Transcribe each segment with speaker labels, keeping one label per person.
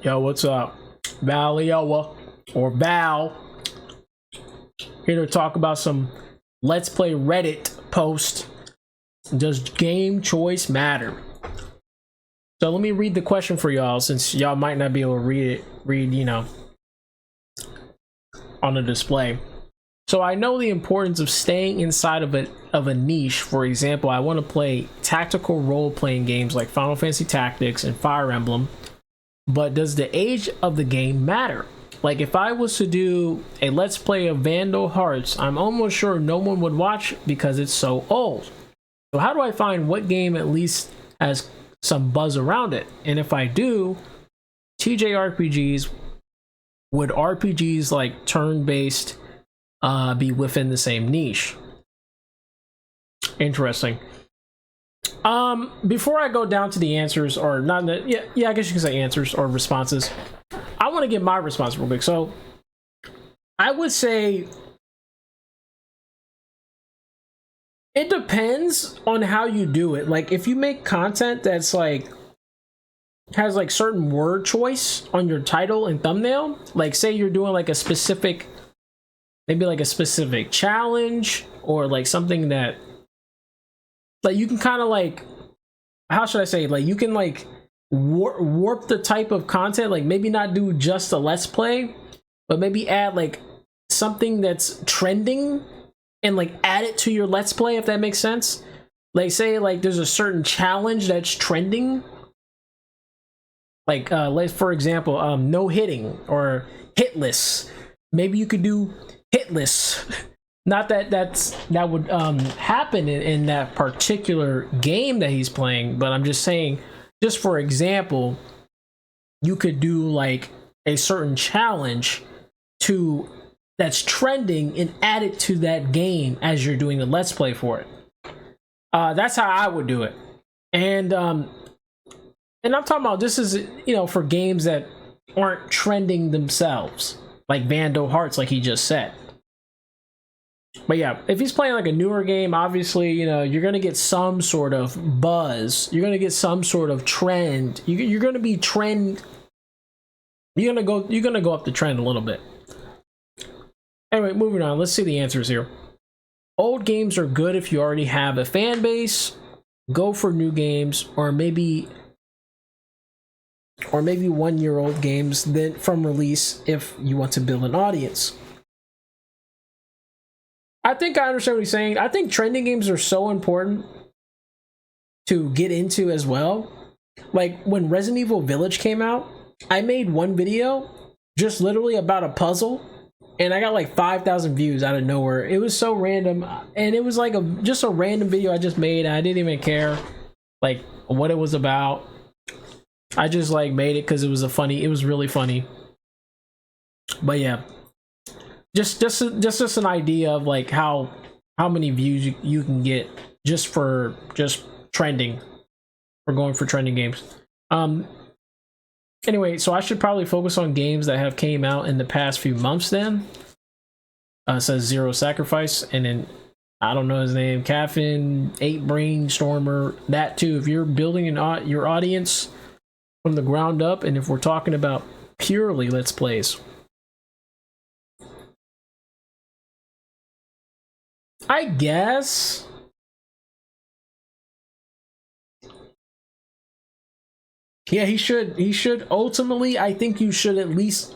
Speaker 1: Yo, what's up? Valioa or Val here to talk about some Let's Play Reddit post. Does game choice matter? So let me read the question for y'all, since y'all might not be able to read on the display. So I know the importance of staying inside of a niche. For example, I want to play tactical role-playing games like Final Fantasy Tactics and Fire Emblem. But does the age of the game matter? Like, if I was to do a Let's Play of Vandal Hearts, I'm almost sure no one would watch because it's so old. So how do I find what game at least has some buzz around it? And if I do, TJRPGs, would RPGs like turn-based be within the same niche? Interesting. Before I go down to the answers, or not, yeah, I guess you can say answers or responses, I want to give my response real quick. So I would say it depends on how you do it. Like, if you make content that's like has like certain word choice on your title and thumbnail, like say you're doing like a specific, maybe like a specific challenge, or like something that like you can kind of like, how should I say, like you can like warp the type of content, like maybe not do just a Let's Play, but maybe add like something that's trending and like add it to your Let's Play, if that makes sense. Like say like there's a certain challenge that's trending, like for example, no hitting or hitless. Maybe you could do hitless. Not that that would happen in that particular game that he's playing, but I'm just saying, just for example, you could do like a certain challenge that's trending and add it to that game as you're doing the Let's Play for it. That's how I would do it. And I'm talking about, this is, for games that aren't trending themselves, like Vandal Hearts, like he just said. But yeah, if he's playing like a newer game, obviously, you're gonna get some sort of buzz. You're gonna get some sort of trend. You're gonna be trend. You're gonna go up the trend a little bit. Anyway, moving on. Let's see the answers here. Old games are good if you already have a fan base. Go for new games, or maybe 1-year-old games then from release if you want to build an audience. I think I understand what he's saying. I think trending games are so important to get into as well. Like when Resident Evil Village came out, I made one video just literally about a puzzle, and I got like 5,000 views out of nowhere. It was so random, and it was like just a random video I just made. I didn't even care like what it was about. I just like made it because it was really funny. But yeah. Just an idea of like how many views you can get just for trending, or going for trending games. Anyway, so I should probably focus on games that have came out in the past few months then. Says Zero Sacrifice, and then I don't know his name, Caffin 8 Brainstormer, that too. If you're building your audience from the ground up, and if we're talking about purely Let's Plays, I guess. Yeah, he should ultimately, I think you should at least,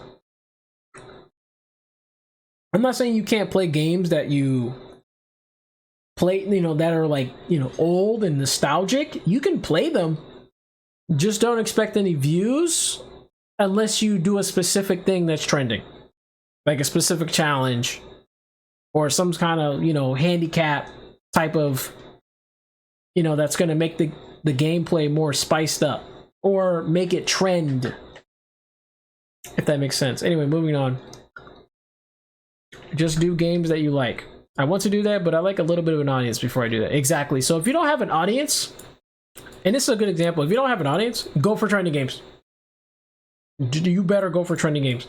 Speaker 1: I'm not saying you can't play games that you play, that are like, old and nostalgic. You can play them. Just don't expect any views unless you do a specific thing that's trending. Like a specific challenge, or some kind of, handicap type of, that's going to make the gameplay more spiced up, or make it trend, if that makes sense. Anyway, moving on. Just do games that you like. I want to do that, but I like a little bit of an audience before I do that. Exactly. So if you don't have an audience, and this is a good example, if you don't have an audience, go for trending games. You better go for trending games.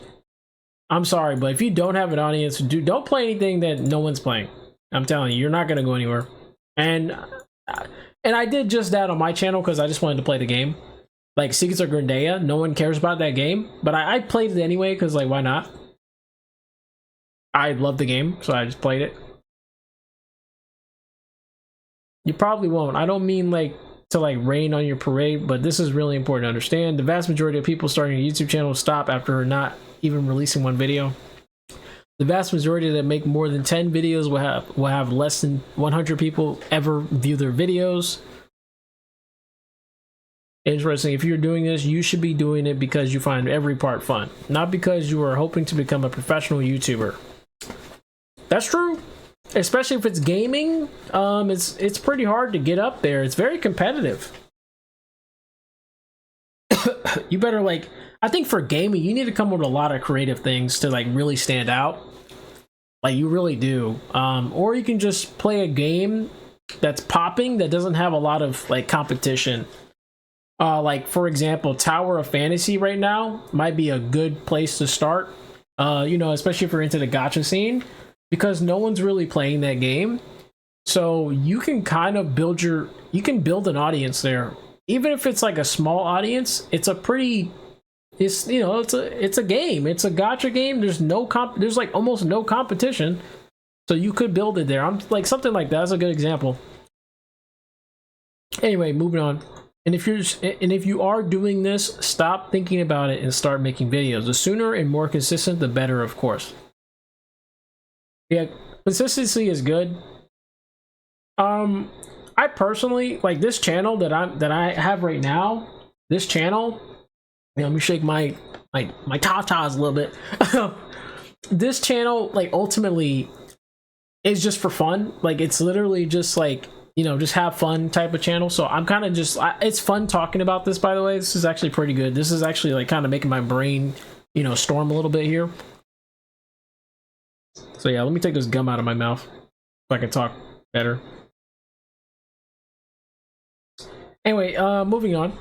Speaker 1: I'm sorry, but if you don't have an audience, don't play anything that no one's playing. I'm telling you, you're not gonna go anywhere. And I did just that on my channel because I just wanted to play the game. Like Secrets of Grenada, no one cares about that game, but I played it anyway because like why not? I love the game, so I just played it. You probably won't. I don't mean like to like rain on your parade, but this is really important to understand. The vast majority of people starting a YouTube channel stop after not even releasing one video. The vast majority that make more than 10 videos will have less than 100 people ever view their videos. Interesting. If you're doing this, you should be doing it because you find every part fun, not because you are hoping to become a professional YouTuber. That's true. Especially if it's gaming, it's pretty hard to get up there. It's very competitive. You better like, I think for gaming, you need to come with a lot of creative things to like really stand out. Like you really do. Or you can just play a game that's popping that doesn't have a lot of like competition. Like for example, Tower of Fantasy right now might be a good place to start. You know, especially if you're into the gacha scene, because no one's really playing that game. So you can kind of build an audience there. Even if it's like a small audience, it's a pretty, it's, you know, it's a game. It's a gacha game. There's like almost no competition. So you could build it there. I'm like something like that's a good example. Anyway, moving on. And if you are doing this, stop thinking about it and start making videos. The sooner and more consistent, the better, of course. Yeah, consistency is good. I personally like this channel that I have right now. This channel, you know, let me shake my tatas a little bit. This channel, like, ultimately is just for fun. Like, it's literally just like, you know, just have fun type of channel. So I'm kind of just, it's fun talking about this, by the way. This is actually pretty good. This is actually like kind of making my brain, you know, storm a little bit here. So yeah, let me take this gum out of my mouth so I can talk better. Anyway, moving on.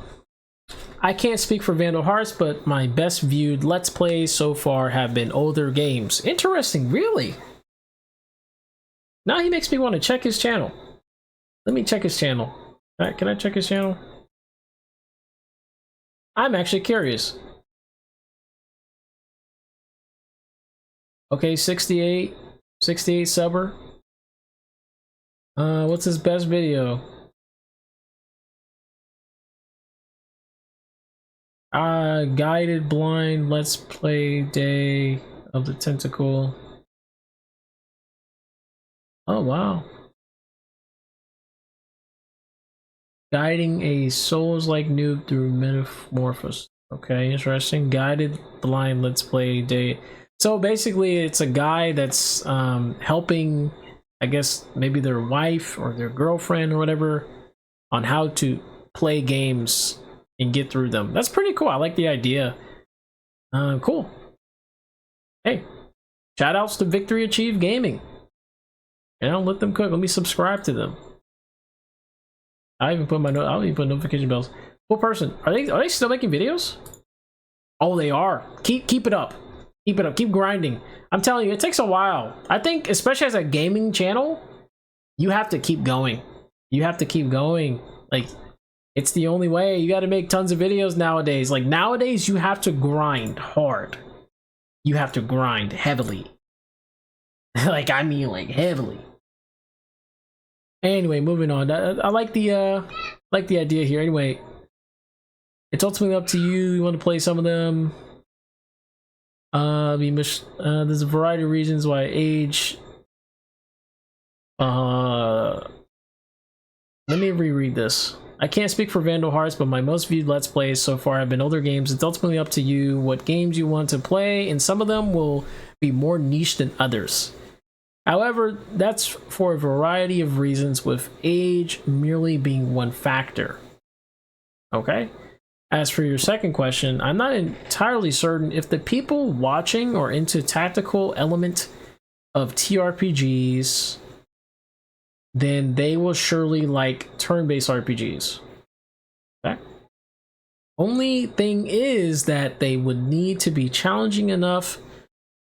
Speaker 1: I can't speak for Vandal Hearts, but my best viewed Let's Plays so far have been older games. Interesting, really? Now he makes me want to check his channel. Let me check his channel. Can I check his channel? I'm actually curious. Okay, 68 subber. What's his best video? Guided blind Let's Play Day of the Tentacle. Oh wow. Guiding a Souls-like noob through Metamorphosis. Okay, interesting. Guided blind Let's Play Day. So basically it's a guy that's helping, I guess, maybe their wife or their girlfriend or whatever on how to play games and get through them. That's pretty cool. I like the idea. Cool. Hey, shout outs to Victory Achieved Gaming. You know, let them cook. Let me subscribe to them. I'll even put notification bells. Cool person. Are they still making videos? Oh, they are. Keep it up. Keep it up. Keep grinding. I'm telling you, it takes a while. I think, especially as a gaming channel, you have to keep going. You have to keep going. Like, it's the only way. You got to make tons of videos nowadays. Like, nowadays, you have to grind hard. You have to grind heavily. Like, I mean, like, heavily. Anyway, moving on. I like the idea here. Anyway, it's ultimately up to you. You want to play some of them. There's a variety of reasons why age. Let me reread this. I can't speak for Vandal Hearts, but my most viewed Let's Plays so far have been older games. It's ultimately up to you what games you want to play, and some of them will be more niche than others. However, that's for a variety of reasons, with age merely being one factor. Okay? As for your second question, I'm not entirely certain if the people watching are into tactical element of TRPGs, then they will surely like turn-based RPGs. Okay? Only thing is that they would need to be challenging enough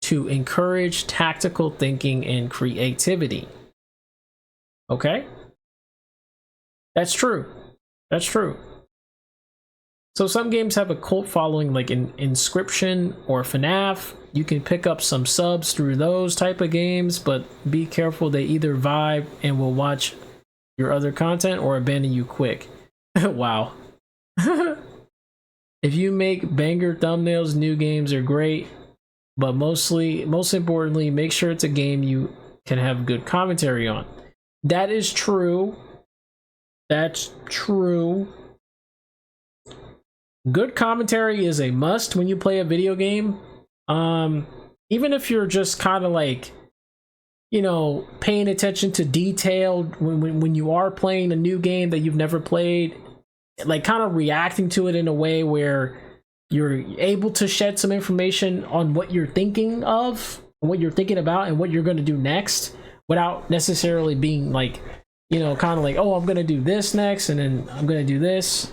Speaker 1: to encourage tactical thinking and creativity. Okay? That's true. That's true. So some games have a cult following, like in Inscription or FNAF. You can pick up some subs through those type of games, but be careful, they either vibe and will watch your other content or abandon you quick. Wow. If you make banger thumbnails, new games are great, but most importantly, make sure it's a game you can have good commentary on. That is true. That's true. Good commentary is a must when you play a video game. Even if you're just kind of like, you know, paying attention to detail when you are playing a new game that you've never played, like kind of reacting to it in a way where you're able to shed some information on what you're thinking of, what you're thinking about, and what you're going to do next, without necessarily being like, you know, kind of like, oh, I'm going to do this next and then I'm going to do this.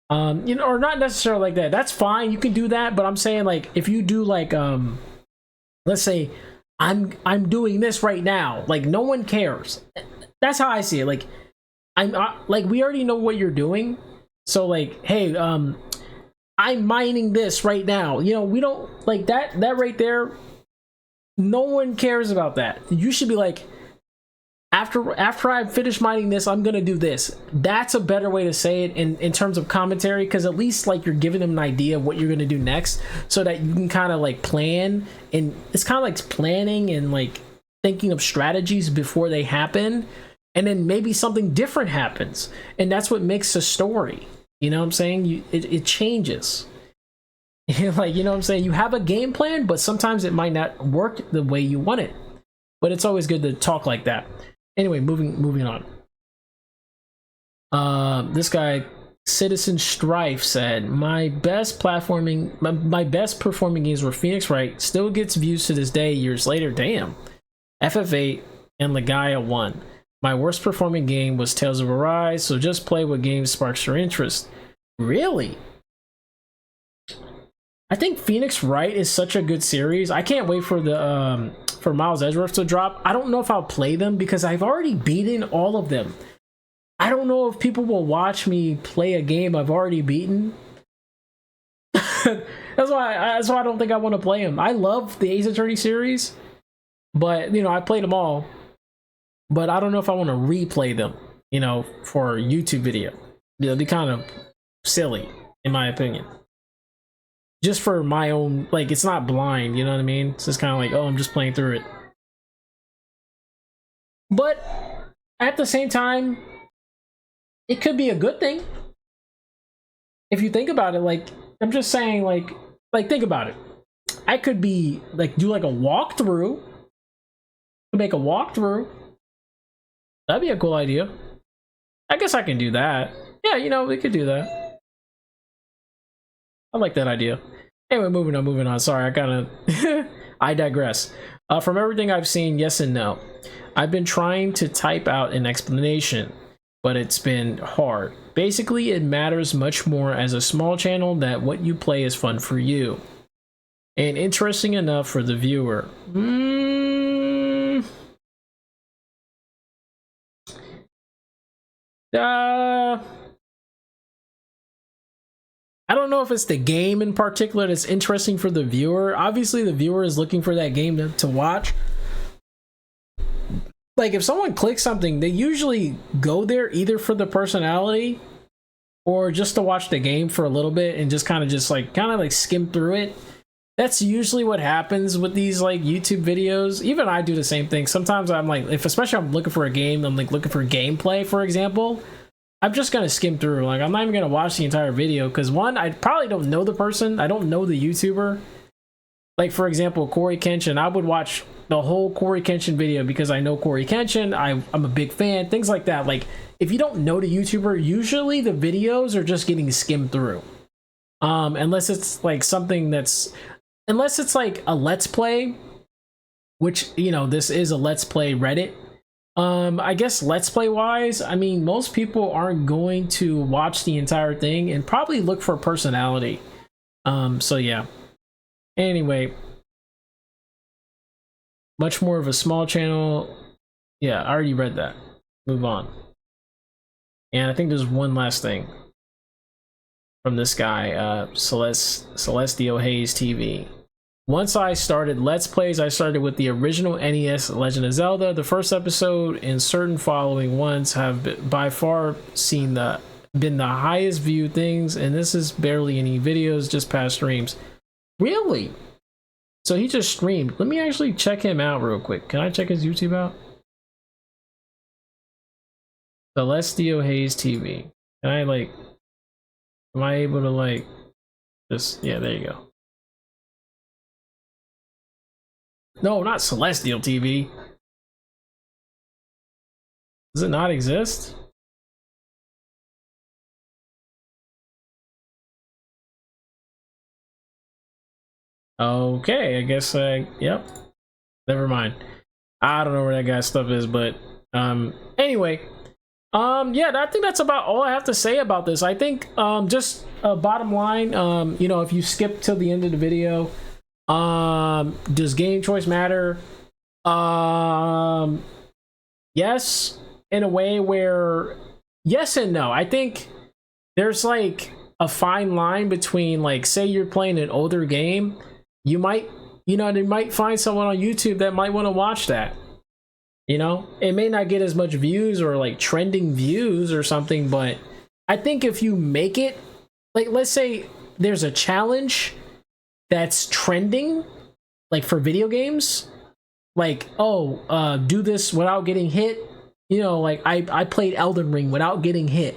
Speaker 1: You know, or not necessarily like that. That's fine, you can do that, but I'm saying, like, if you do like let's say I'm doing this right now, like, no one cares. That's how I see it. Like, like, we already know what you're doing, so like, hey, I'm mining this right now, you know, we don't like that right there. No one cares about that. You should be like, after I finish mining this, I'm gonna do this. That's a better way to say it in terms of commentary, because at least like you're giving them an idea of what you're gonna do next, so that you can kind of like plan, and it's kind of like planning and like thinking of strategies before they happen, and then maybe something different happens, and that's what makes a story. You know what I'm saying? It changes. Like, you know what I'm saying? You have a game plan, but sometimes it might not work the way you want it. But it's always good to talk like that. Anyway, moving on. This guy, Citizen Strife, said, my best performing games were Phoenix Wright, still gets views to this day, years later. Damn. FF8 and Legaia 1. My worst performing game was Tales of Arise, so just play what game sparks your interest. Really? I think Phoenix Wright is such a good series. I can't wait for the for Miles Edgeworth to drop. I don't know if I'll play them because I've already beaten all of them. I don't know if people will watch me play a game I've already beaten. That's why I don't think I want to play them. I love the Ace Attorney series, but you know, I played them all. But I don't know if I want to replay them, you know, for a YouTube video. It'll be kind of silly, in my opinion. Just for my own, like, it's not blind, you know what I mean? It's just kind of like, oh, I'm just playing through it. But at the same time, it could be a good thing. If you think about it, like, I'm just saying, like think about it. I could be, like, do like a walkthrough. Make a walkthrough. That'd be a cool idea. I guess I can do that. Yeah, you know, we could do that. I like that idea. Anyway, moving on. Sorry, I kind of I digress. From everything I've seen, yes and no. I've been trying to type out an explanation, but it's been hard. Basically, it matters much more as a small channel that what you play is fun for you and interesting enough for the viewer. I don't know if it's the game in particular that's interesting for the viewer. Obviously, the viewer is looking for that game to watch. Like, if someone clicks something, they usually go there either for the personality or just to watch the game for a little bit and just kind of skim through it. That's usually what happens with these like YouTube videos. Even I do the same thing. Sometimes I'm like, especially I'm looking for a game, I'm like looking for gameplay, for example. I'm just gonna skim through. Like, I'm not even gonna watch the entire video because one, I probably don't know the person. I don't know the YouTuber. Like, for example, Corey Kenshin. I would watch the whole Corey Kenshin video because I know Corey Kenshin. I'm a big fan. Things like that. Like, if you don't know the YouTuber, usually the videos are just getting skimmed through. Unless it's like something that's, unless it's like a Let's Play, which, you know, this is a Let's Play Reddit. I guess Let's Play wise, I mean, most people aren't going to watch the entire thing and probably look for personality. So yeah. Anyway, much more of a small channel. Yeah, I already read that. Move on. And I think there's one last thing from this guy, Celestial Haze TV. Once I started Let's Plays, I started with the original NES Legend of Zelda. The first episode and certain following ones have by far been the highest viewed things, and this is barely any videos, just past streams. Really? So he just streamed. Let me actually check him out real quick. Can I check his YouTube out? Celestial Haze TV. Can I like, am I able to like, just, yeah, there you go. No, not Celestial TV. Does it not exist? Okay, I guess yep. Never mind. I don't know where that guy's stuff is, but anyway. Yeah, I think that's about all I have to say about this. I think just bottom line, you know, if you skip till the end of the video, does game choice matter? Yes, in a way where yes and no. I think there's like a fine line between, like, say you're playing an older game, you might, you know, they might find someone on YouTube that might want to watch that. You know, it may not get as much views or like trending views or something, but I think if you make it, like, let's say there's a challenge that's trending, like for video games, like, oh, do this without getting hit. You know, like I played Elden Ring without getting hit.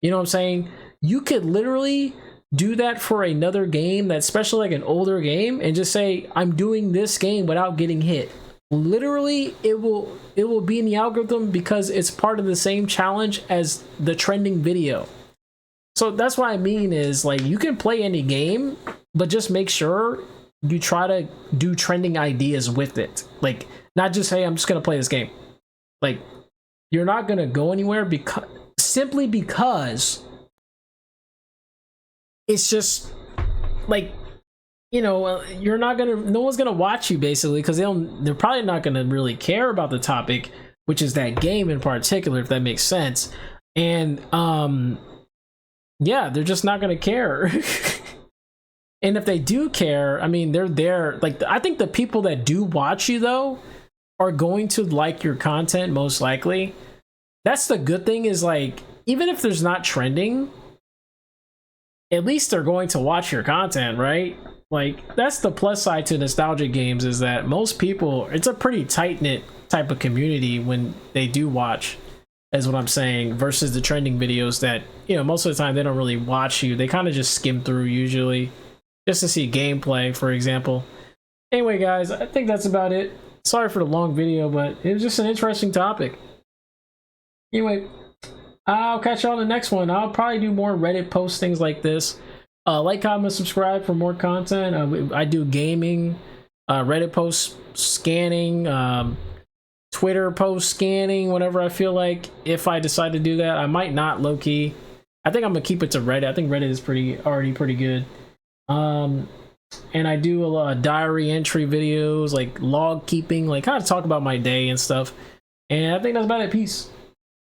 Speaker 1: You know what I'm saying? You could literally do that for another game that's especially like an older game and just say, I'm doing this game without getting hit. Literally, it will be in the algorithm because it's part of the same challenge as the trending video. So that's what I mean is, like, you can play any game, but just make sure you try to do trending ideas with it. Like, not just, hey, I'm just gonna play this game. Like, you're not gonna go anywhere because simply because it's just like, you know, you're not gonna, no one's gonna watch you basically because they're probably not gonna really care about the topic, which is that game in particular, if that makes sense. And yeah, they're just not gonna care. And if they do care, I mean, they're there. Like, I think the people that do watch you though are going to like your content most likely. That's the good thing, is like, even if there's not trending, at least they're going to watch your content, right? Like, that's the plus side to nostalgic games, is that most people, it's a pretty tight-knit type of community when they do watch, is what I'm saying, versus the trending videos that, you know, most of the time they don't really watch you. They kind of just skim through usually just to see gameplay, for example. Anyway, guys, I think that's about it. Sorry for the long video, but it was just an interesting topic. Anyway, I'll catch y'all in the next one. I'll probably do more Reddit posts, things like this. Like, comment, subscribe for more content. I do gaming, Reddit posts scanning, Twitter post scanning, whenever I feel like. If I decide to do that, I might not, low-key. I think I'm gonna keep it to Reddit. I think Reddit is already pretty good. And I do a lot of diary entry videos, like log keeping, like kind of talk about my day and stuff. And I think that's about it. Peace.